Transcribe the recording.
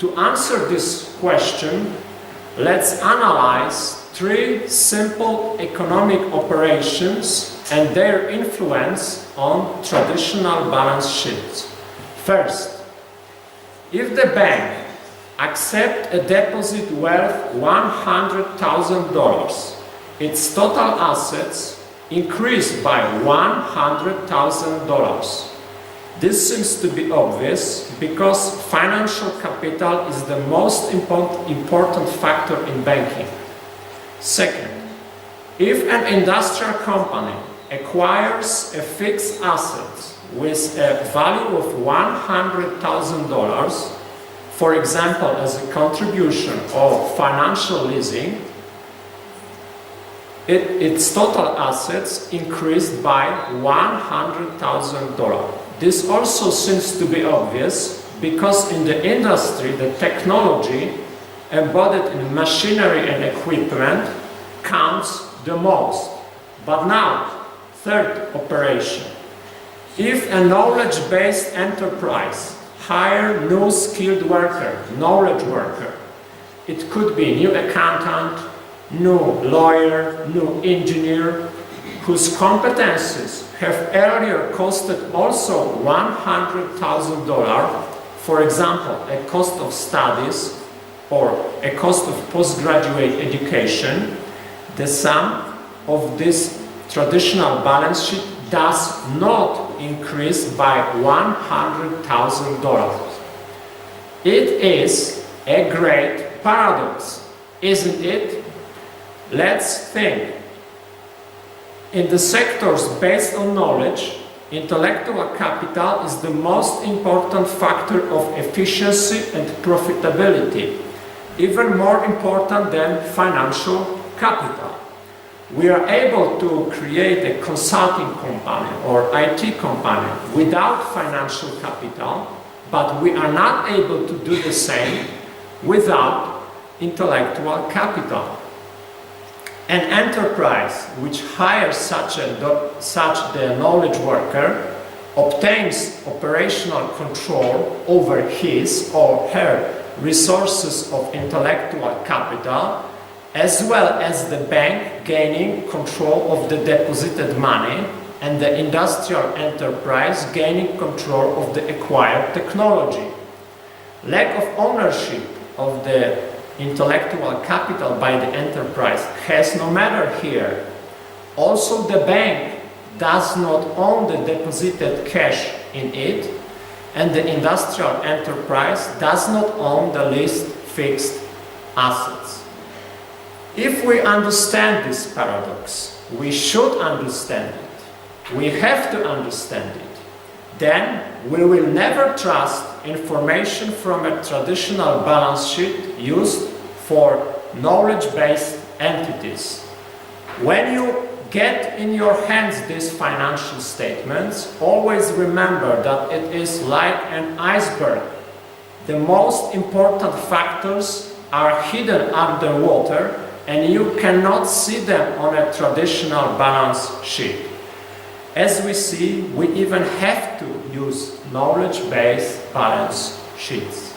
To answer this question, let's analyze three simple economic operations and their influence on traditional balance sheets. First, if the bank accepts a deposit worth $100,000, its total assets increase by $100,000. This seems to be obvious because financial capital is the most important factor in banking. Second, if an industrial company acquires a fixed asset with a value of $100,000, for example, as a contribution or financial leasing, its total assets increased by $100,000. This also seems to be obvious because in the industry, the technology embodied in machinery and equipment counts the most. But now, third operation. If a knowledge-based enterprise hire new skilled worker, knowledge worker, it could be new accountant, new lawyer, new engineer, whose competencies have earlier costed also $100,000, for example, a cost of studies or a cost of postgraduate education, the sum of this traditional balance sheet does not increase by $100,000. It is a great paradox, isn't it? Let's think. In the sectors based on knowledge, intellectual capital is the most important factor of efficiency and profitability, even more important than financial capital. We are able to create a consulting company or IT company without financial capital, but we are not able to do the same without intellectual capital. An enterprise which hires such the knowledge worker obtains operational control over his or her resources of intellectual capital, as well as the bank gaining control of the deposited money and the industrial enterprise gaining control of the acquired technology. Lack of ownership of the intellectual capital by the enterprise has no matter here. Also, the bank does not own the deposited cash in it, and the industrial enterprise does not own the leased fixed assets. If we understand this paradox, we should understand it. We have to understand it. Then we will never trust information from a traditional balance sheet used for knowledge-based entities. When you get in your hands these financial statements, always remember that it is like an iceberg. The most important factors are hidden underwater and you cannot see them on a traditional balance sheet. As we see, we even have to use knowledge-based balance sheets.